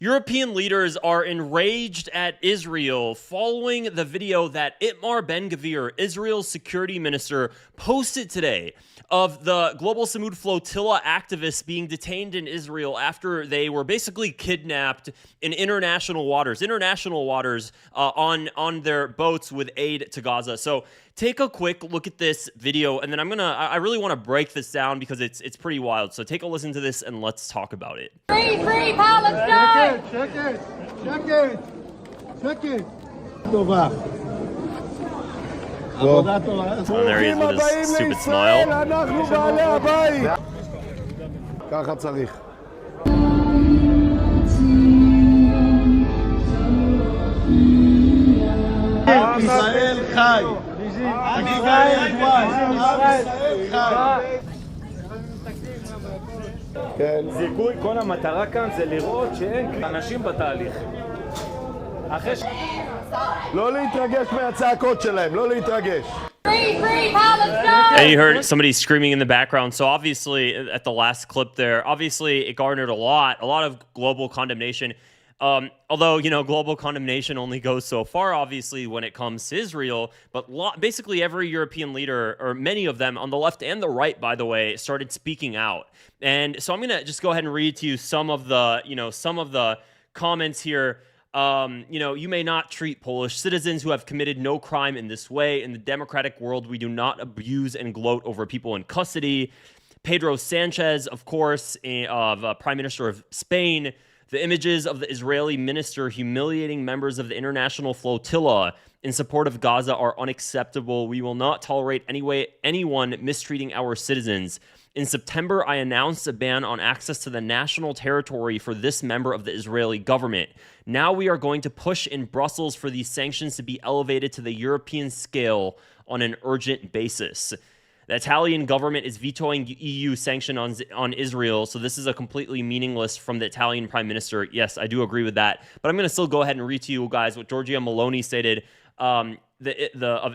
European leaders are enraged at Israel following the video that Itamar Ben-Gvir, Israel's security minister, posted today of the Global Samud Flotilla activists being detained in Israel after they were basically kidnapped in international waters on their boats with aid to Gaza. So take a quick look at this video, and then I really want to break this down because it's pretty wild. So take a listen to this and let's talk about it. Free Palestine! Check it. And there he is with his stupid smile. ככה צריך. ישראל חי. ישראל חי. זיכוי, כל המטרה כאן זה לראות שאין אנשים בתהליך. לא להתרגש מהצעקות שלהם, לא להתרגש. And you heard somebody screaming in the background. So obviously, at the last clip there, obviously it garnered a lot of global condemnation. Although, global condemnation only goes so far, obviously, when it comes to Israel. But basically every European leader, or many of them on the left and the right, by the way, started speaking out. And so I'm going to just go ahead and read to you some of the comments here. You may not treat Polish citizens who have committed no crime in this way. In the democratic world, we do not abuse and gloat over people in custody. Pedro Sanchez, of course, Prime Minister of Spain. The images of the Israeli minister humiliating members of the international flotilla in support of Gaza are unacceptable. We will not tolerate anyone mistreating our citizens. In September, I announced a ban on access to the national territory for this member of the Israeli government. Now we are going to push in Brussels for these sanctions to be elevated to the European scale on an urgent basis. The Italian government is vetoing EU sanction on Israel, so this is a completely meaningless from the Italian prime minister. Yes, I do agree with that, but I'm going to still go ahead and read to you guys what Giorgia Meloni stated of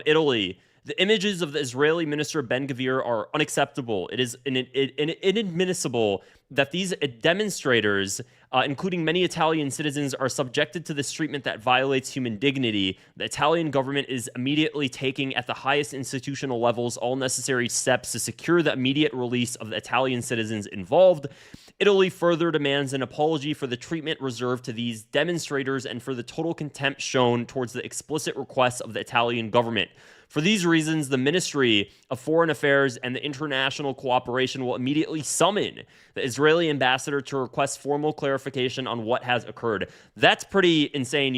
Italy. The images of the Israeli minister Ben-Gvir are unacceptable. It is inadmissible that these demonstrators, including many Italian citizens, are subjected to this treatment that violates human dignity. The Italian government is immediately taking, at the highest institutional levels, all necessary steps to secure the immediate release of the Italian citizens involved. Italy further demands an apology for the treatment reserved to these demonstrators and for the total contempt shown towards the explicit requests of the Italian government. For these reasons, the Ministry of Foreign Affairs and the international cooperation will immediately summon the Israeli ambassador to request formal clarification on what has occurred. That's pretty insane.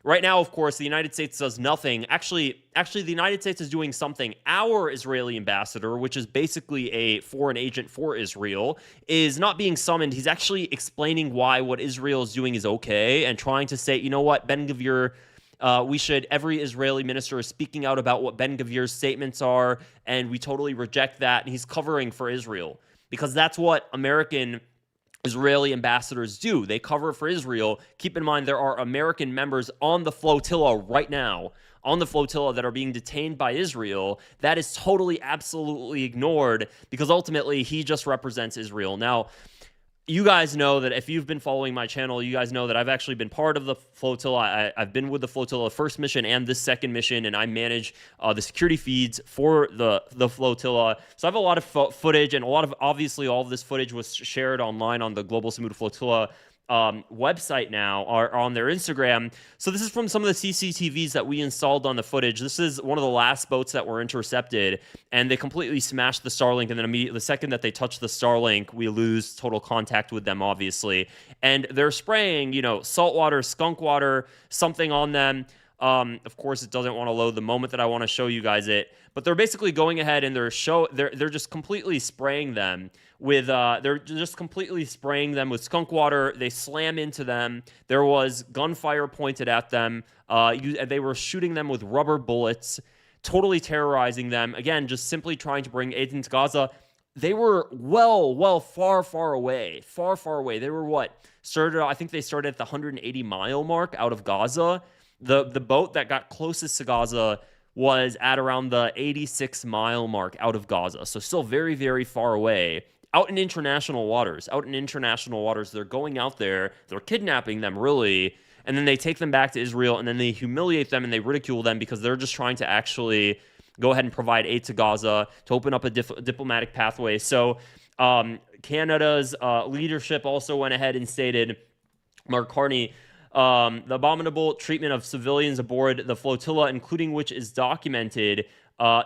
Right now, of course, the United States does nothing. Actually, the United States is doing something. Our Israeli ambassador, which is basically a foreign agent for Israel, is not being summoned. He's actually explaining why what Israel is doing is okay and trying to say, you know what, Ben-Gvir, every Israeli minister is speaking out about what Ben-Gvir's statements are, and we totally reject that. And he's covering for Israel because that's what American Israeli ambassadors do. They cover for Israel. Keep in mind, there are American members on the flotilla right now, that are being detained by Israel. That is totally, absolutely ignored because ultimately he just represents Israel. Now, you guys know that if you've been following my channel, you guys know that I've actually been part of the flotilla. I've been with the flotilla first mission and this second mission, and I manage the security feeds for the flotilla. So I have a lot of footage, and obviously all of this footage was shared online on the Global Samud Flotilla website now, or on their Instagram. So this is from some of the CCTVs that we installed on the footage. This is one of the last boats that were intercepted, and they completely smashed the Starlink, and then immediately, the second that they touch the Starlink, we lose total contact with them, obviously. And they're spraying, salt water, skunk water, something on them. Of course, it doesn't want to load the moment that I want to show you guys it, but they're basically going ahead and they're just completely spraying them with skunk water. They slam into them. There was gunfire pointed at them. They were shooting them with rubber bullets, totally terrorizing them. Again, just simply trying to bring aid into Gaza. They were far away. They were I think they started at the 180-mile mark out of Gaza. The boat that got closest to Gaza was at around the 86-mile mark out of Gaza. So still very, very far away. out in international waters. They're going out there, they're kidnapping them, really, and then they take them back to Israel, and then they humiliate them and they ridicule them because they're just trying to actually go ahead and provide aid to Gaza to open up a diplomatic pathway. So Canada's leadership also went ahead and stated, Mark Carney, the abominable treatment of civilians aboard the flotilla, including which is documented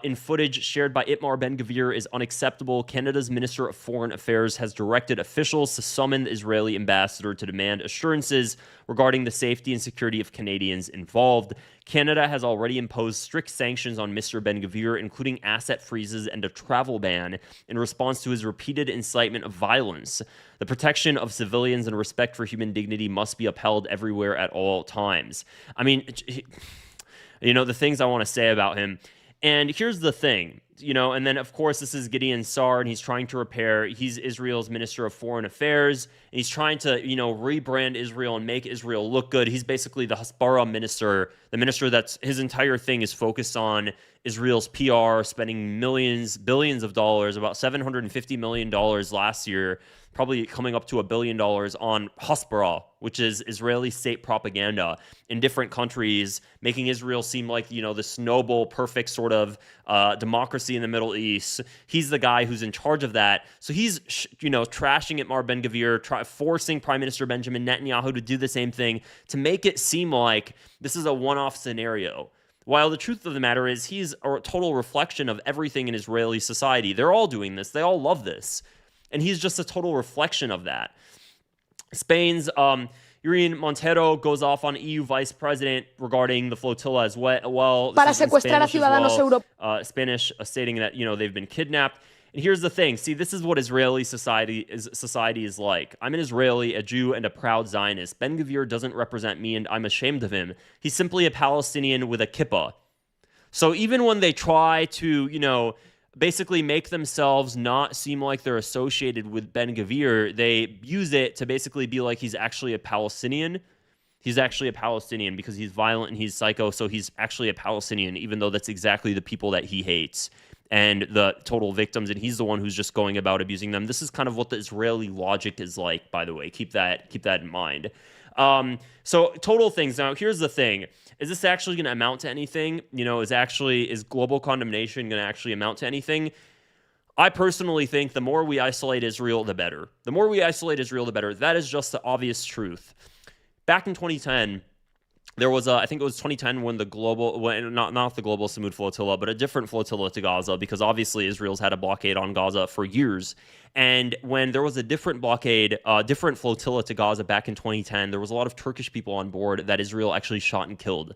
in footage shared by Itamar Ben-Gvir, is unacceptable. Canada's Minister of Foreign Affairs has directed officials to summon the Israeli ambassador to demand assurances regarding the safety and security of Canadians involved. Canada has already imposed strict sanctions on Mr. Ben-Gvir, including asset freezes and a travel ban, in response to his repeated incitement of violence. The protection of civilians and respect for human dignity must be upheld everywhere at all times. I mean, the things I want to say about him. And here's the thing, and then, of course, this is Gideon Sa'ar, and he's trying to repair. He's Israel's Minister of Foreign Affairs, and he's trying to, rebrand Israel and make Israel look good. He's basically the Hasbara minister, the minister that's his entire thing is focused on Israel's PR, spending billions of dollars, about $750 million last year, probably coming up to $1 billion on Hasbara, which is Israeli state propaganda in different countries, making Israel seem like, this noble, perfect sort of democracy in the Middle East. He's the guy who's in charge of that. So he's, trashing Itamar Ben-Gvir, forcing Prime Minister Benjamin Netanyahu to do the same thing to make it seem like this is a one-off scenario. While the truth of the matter is he's a total reflection of everything in Israeli society. They're all doing this. They all love this. And he's just a total reflection of that. Spain's Irene Montero goes off on EU vice president regarding the flotilla as well. Para secuestrar a ciudadanos europeos. Spanish stating that, they've been kidnapped. And here's the thing. See, this is what Israeli society is like. I'm an Israeli, a Jew, and a proud Zionist. Ben-Gvir doesn't represent me, and I'm ashamed of him. He's simply a Palestinian with a kippah. So even when they try to, basically make themselves not seem like they're associated with Ben-Gvir, they use it to basically be like he's actually a Palestinian. He's actually a Palestinian because he's violent and he's psycho, so he's actually a Palestinian, even though that's exactly the people that he hates and the total victims, and he's the one who's just going about abusing them. This is kind of what the Israeli logic is like, by the way. Keep that in mind. So total things. Now, here's the thing. Is this actually going to amount to anything? Is global condemnation going to actually amount to anything? I personally think the more we isolate Israel, the better. The more we isolate Israel, the better. That is just the obvious truth. Back in 2010, there was I think it was 2010 when not the global Samud flotilla, but a different flotilla to Gaza, because obviously Israel's had a blockade on Gaza for years. And when there was a different blockade, different flotilla to Gaza back in 2010, there was a lot of Turkish people on board that Israel actually shot and killed.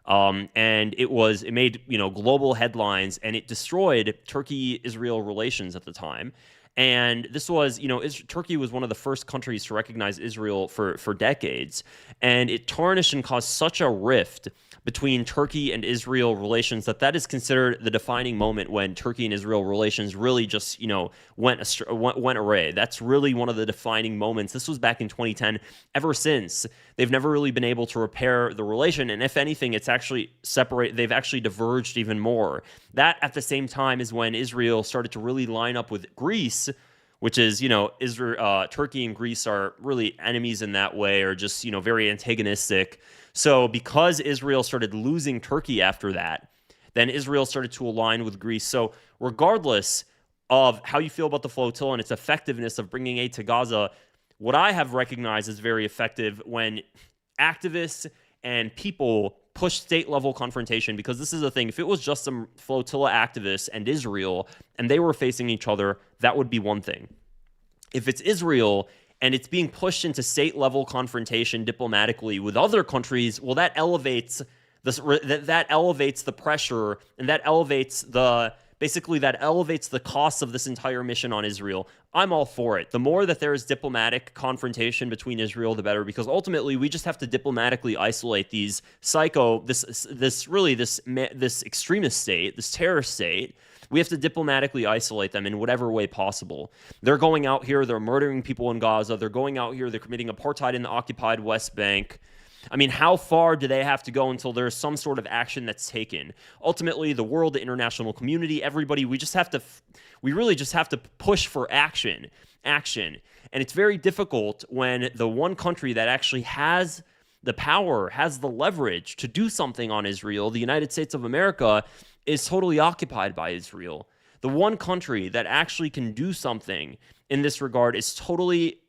And it made global headlines, and it destroyed Turkey-Israel relations at the time. And this was, Turkey was one of the first countries to recognize Israel for decades. And it tarnished and caused such a rift between Turkey and Israel relations that is considered the defining moment when Turkey and Israel relations really just, went awry. That's really one of the defining moments. This was back in 2010. Ever since, they've never really been able to repair the relation. And if anything, it's actually they've actually diverged even more. That at the same time is when Israel started to really line up with Greece, which is, Israel, Turkey and Greece are really enemies in that way, or just, very antagonistic. So because Israel started losing Turkey after that, then Israel started to align with Greece. So regardless of how you feel about the flotilla and its effectiveness of bringing aid to Gaza, what I have recognized is very effective when activists and people push state-level confrontation, because this is the thing. If it was just some flotilla activists and Israel and they were facing each other, that would be one thing. If it's Israel and it's being pushed into state-level confrontation diplomatically with other countries, well, that elevates the pressure, and that elevates the cost of this entire mission on Israel. I'm all for it. The more that there is diplomatic confrontation between Israel, the better, because ultimately we just have to diplomatically isolate these this extremist state, this terrorist state. We have to diplomatically isolate them in whatever way possible. They're going out here, they're murdering people in Gaza. They're going out here, they're committing apartheid in the occupied West Bank. I mean, how far do they have to go until there's some sort of action that's taken? Ultimately, the world, the international community, everybody, we really just have to push for action. And it's very difficult when the one country that actually has the power, has the leverage to do something on Israel, the United States of America, is totally occupied by Israel. The one country that actually can do something in this regard is totally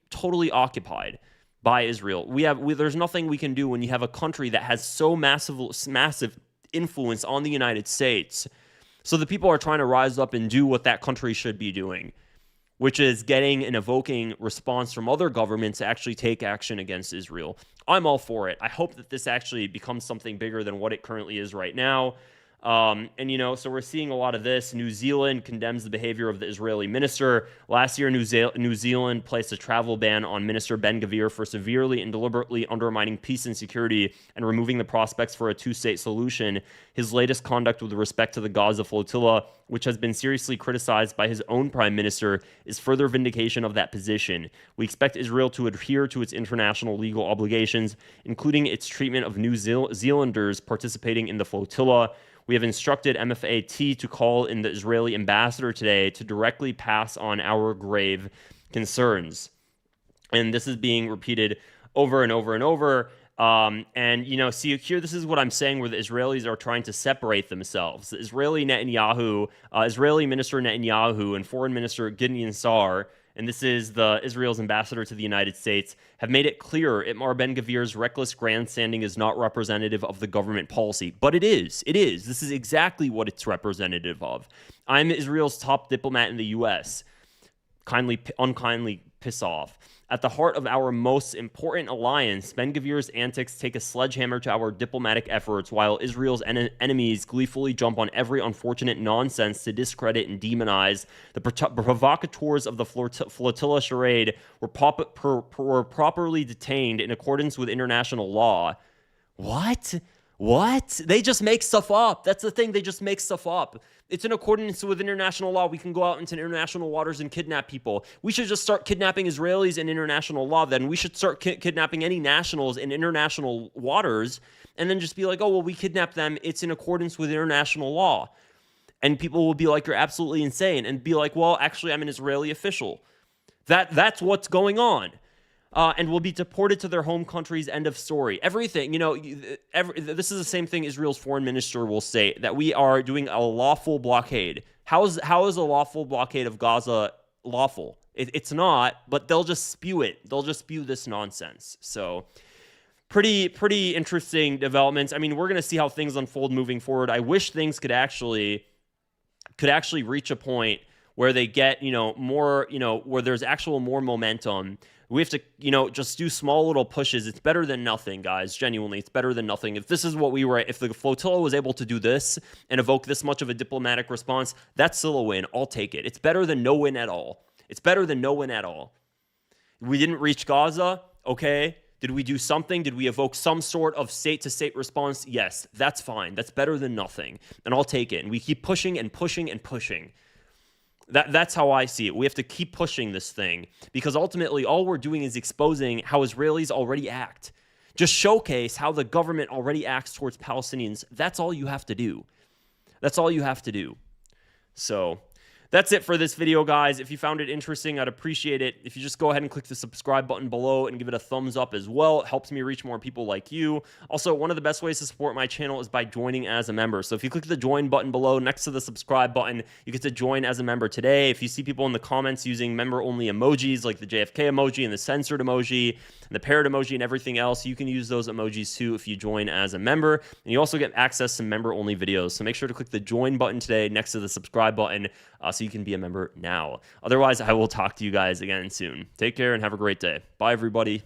occupied by Israel. There's nothing we can do when you have a country that has so massive influence on the United States. So the people are trying to rise up and do what that country should be doing, which is getting and evoking response from other governments to actually take action against Israel. I'm all for it. I hope that this actually becomes something bigger than what it currently is right now. So we're seeing a lot of this. New Zealand condemns the behavior of the Israeli minister. Last year, New Zealand placed a travel ban on Minister Ben-Gvir for severely and deliberately undermining peace and security and removing the prospects for a two-state solution. His latest conduct with respect to the Gaza Flotilla, which has been seriously criticized by his own prime minister, is further vindication of that position. We expect Israel to adhere to its international legal obligations, including its treatment of New Zealanders participating in the flotilla. We have instructed MFAT to call in the Israeli ambassador today to directly pass on our grave concerns. And this is being repeated over and over and over. See here, this is what I'm saying, where the Israelis are trying to separate themselves. The Israeli Minister Netanyahu and Foreign Minister Gideon Sa'ar, and this is Israel's ambassador to the United States, have made it clear Itamar Ben-Gvir's reckless grandstanding is not representative of the government policy. But it is. It is. This is exactly what it's representative of. I'm Israel's top diplomat in the U.S. Unkindly piss off. At the heart of our most important alliance, Ben-Gvir's antics take a sledgehammer to our diplomatic efforts, while Israel's enemies gleefully jump on every unfortunate nonsense to discredit and demonize. The provocateurs of the flotilla charade were properly detained in accordance with international law. What? They just make stuff up. That's the thing. They just make stuff up. It's in accordance with international law. We can go out into international waters and kidnap people. We should just start kidnapping Israelis in international law then. We should start kidnapping any nationals in international waters and then just be like, oh, well, we kidnapped them. It's in accordance with international law. And people will be like, you're absolutely insane. And be like, well, actually, I'm an Israeli official. That's what's going on. And will be deported to their home countries, end of story. Everything, this is the same thing Israel's foreign minister will say, that we are doing a lawful blockade. How is a lawful blockade of Gaza lawful? It's not, but they'll just spew it. They'll just spew this nonsense. So pretty interesting developments. I mean, we're going to see how things unfold moving forward. I wish things could actually reach a point where they get, more, where there's actual more momentum. We have to, just do small little pushes. It's better than nothing, guys. Genuinely, it's better than nothing. If this is what if the flotilla was able to do this and evoke this much of a diplomatic response, that's still a win. I'll take it. It's better than no win at all. We didn't reach Gaza, okay? Did we do something? Did we evoke some sort of state-to-state response? Yes, that's fine. That's better than nothing, and I'll take it. And we keep pushing and pushing and pushing. That's how I see it. We have to keep pushing this thing because ultimately all we're doing is exposing how Israelis already act. Just showcase how the government already acts towards Palestinians. That's all you have to do. So that's it for this video, guys. If you found it interesting, I'd appreciate it if you just go ahead and click the subscribe button below and give it a thumbs up as well. It helps me reach more people like you. Also, one of the best ways to support my channel is by joining as a member. So if you click the join button below next to the subscribe button, you get to join as a member today. If you see people in the comments using member-only emojis like the JFK emoji and the censored emoji and the parrot emoji and everything else, you can use those emojis too if you join as a member. And you also get access to member-only videos. So make sure to click the join button today next to the subscribe button so you can be a member now. Otherwise, I will talk to you guys again soon. Take care and have a great day. Bye, everybody.